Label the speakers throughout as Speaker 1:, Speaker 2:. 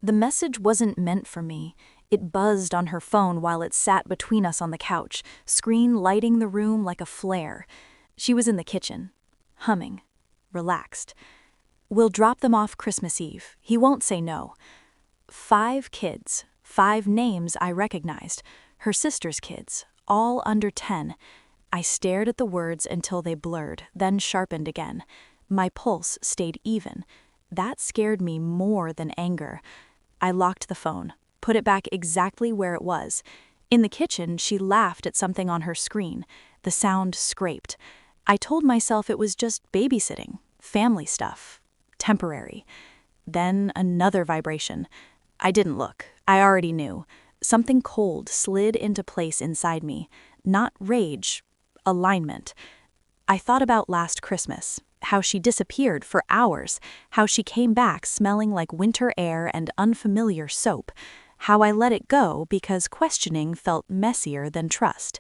Speaker 1: The message wasn't meant for me. It buzzed on her phone while it sat between us on the couch, screen lighting the room like a flare. She was in the kitchen, humming, relaxed. "We'll drop them off Christmas Eve. He won't say no." 5 kids, 5 names I recognized, her sister's kids, all under 10. I stared at the words until they blurred, then sharpened again. My pulse stayed even. That scared me more than anger. I locked the phone, put it back exactly where it was. In the kitchen, she laughed at something on her screen. The sound scraped. I told myself it was just babysitting, family stuff, temporary. Then another vibration. I didn't look. I already knew. Something cold slid into place inside me. Not rage, alignment. I thought about last Christmas, how she disappeared for hours, how she came back smelling like winter air and unfamiliar soap, how I let it go because questioning felt messier than trust.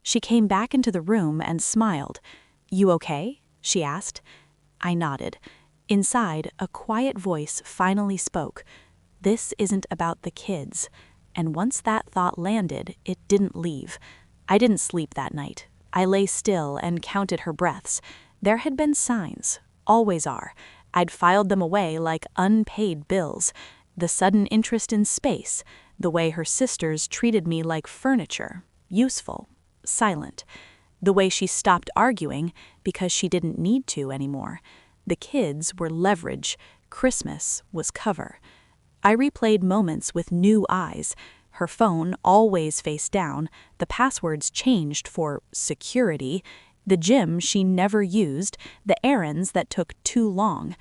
Speaker 1: She came back into the room and smiled. "You okay?" she asked. I nodded. Inside, a quiet voice finally spoke. "This isn't about the kids." And once that thought landed, it didn't leave. I didn't sleep that night. I lay still and counted her breaths. There had been signs, always are. I'd filed them away like unpaid bills. The sudden interest in space, the way her sisters treated me like furniture, useful, silent. The way she stopped arguing because she didn't need to anymore. The kids were leverage, Christmas was cover. I replayed moments with new eyes. Her phone always face down, the passwords changed for security, the gym she never used, the errands that took too long.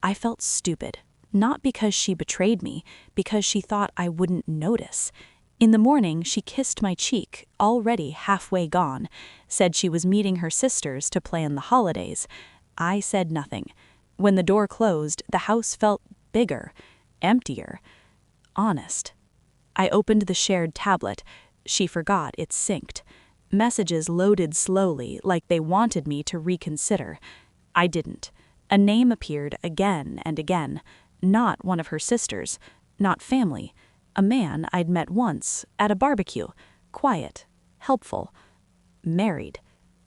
Speaker 1: I felt stupid, not because she betrayed me, because she thought I wouldn't notice. In the morning, she kissed my cheek, already halfway gone, said she was meeting her sisters to plan the holidays. I said nothing. When the door closed, the house felt bigger, emptier, honest. I opened the shared tablet. She forgot it synced. Messages loaded slowly, like they wanted me to reconsider. I didn't. A name appeared again and again. Not one of her sisters. Not family. A man I'd met once, at a barbecue. Quiet. Helpful. Married.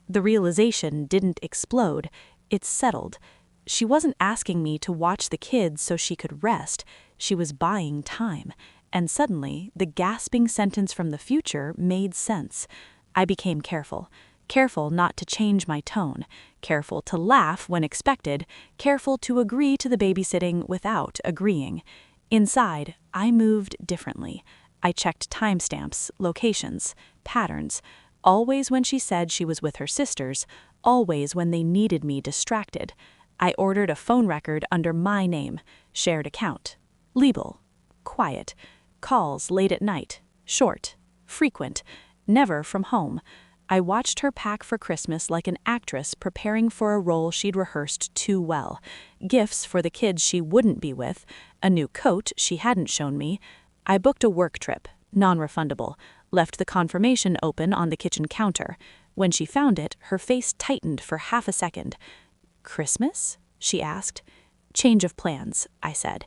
Speaker 1: The realization didn't explode. It settled. She wasn't asking me to watch the kids so she could rest. She was buying time. And suddenly, the gasping sentence from the future made sense. I became careful. Careful not to change my tone. Careful to laugh when expected. Careful to agree to the babysitting without agreeing. Inside, I moved differently. I checked timestamps, locations, patterns. Always when she said she was with her sisters. Always when they needed me distracted. I ordered a phone record under my name. Shared account. Legal. Quiet. Calls late at night, short, frequent, never from home. I watched her pack for Christmas like an actress preparing for a role she'd rehearsed too well. Gifts for the kids she wouldn't be with, a new coat she hadn't shown me. I booked a work trip, non-refundable, left the confirmation open on the kitchen counter. When she found it, her face tightened for half a second. "Christmas?" she asked. "Change of plans," I said.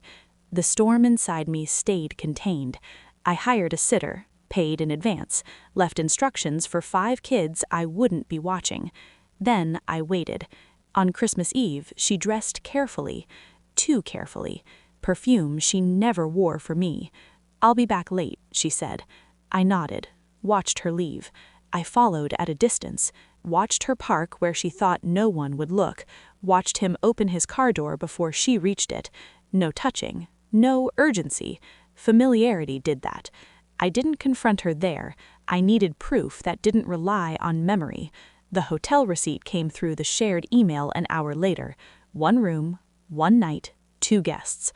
Speaker 1: The storm inside me stayed contained. I hired a sitter, paid in advance, left instructions for 5 kids I wouldn't be watching. Then I waited. On Christmas Eve, she dressed carefully, too carefully, perfume she never wore for me. "I'll be back late," she said. I nodded, watched her leave. I followed at a distance, watched her park where she thought no one would look, watched him open his car door before she reached it. No touching. No urgency. Familiarity did that. I didn't confront her there. I needed proof that didn't rely on memory. The hotel receipt came through the shared email an hour later. 1 room, 1 night, 2 guests.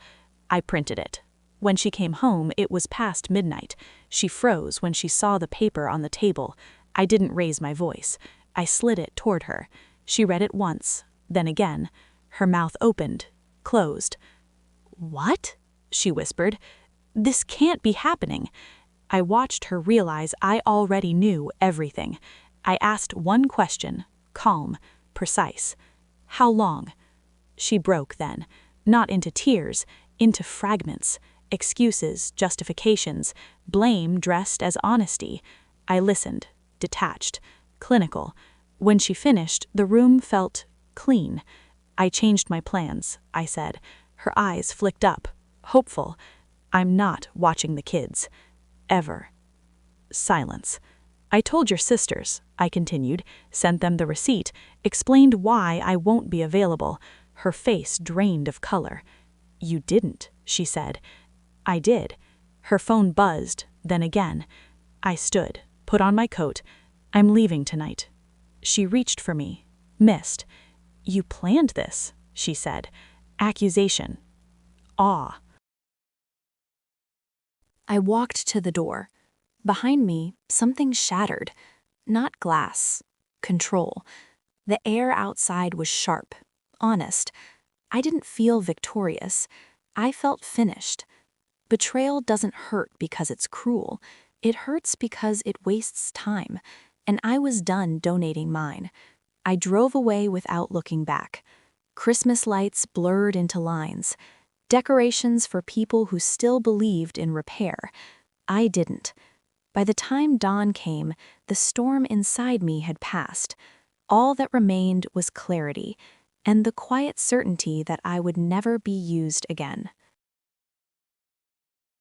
Speaker 1: I printed it. When she came home, it was past midnight. She froze when she saw the paper on the table. I didn't raise my voice. I slid it toward her. She read it once, then again. Her mouth opened, closed. "What?" she whispered. "This can't be happening." I watched her realize I already knew everything. I asked one question, calm, precise. "How long?" She broke then, not into tears, into fragments. Excuses, justifications, blame dressed as honesty. I listened, detached, clinical. When she finished, the room felt clean. I changed my plans, I said. Her eyes flicked up, hopeful. I'm not watching the kids. Ever. Silence. I told your sisters, I continued, sent them the receipt, explained why I won't be available. Her face drained of color. You didn't, she said. I did. Her phone buzzed, then again. I stood, put on my coat. I'm leaving tonight. She reached for me, missed. You planned this, she said. Accusation. Awe. I walked to the door. Behind me, something shattered. Not glass. Control. The air outside was sharp, honest. I didn't feel victorious. I felt finished. Betrayal doesn't hurt because it's cruel. It hurts because it wastes time. And I was done donating mine. I drove away without looking back. Christmas lights blurred into lines. Decorations for people who still believed in repair. I didn't. By the time dawn came, the storm inside me had passed. All that remained was clarity, and the quiet certainty that I would never be used again.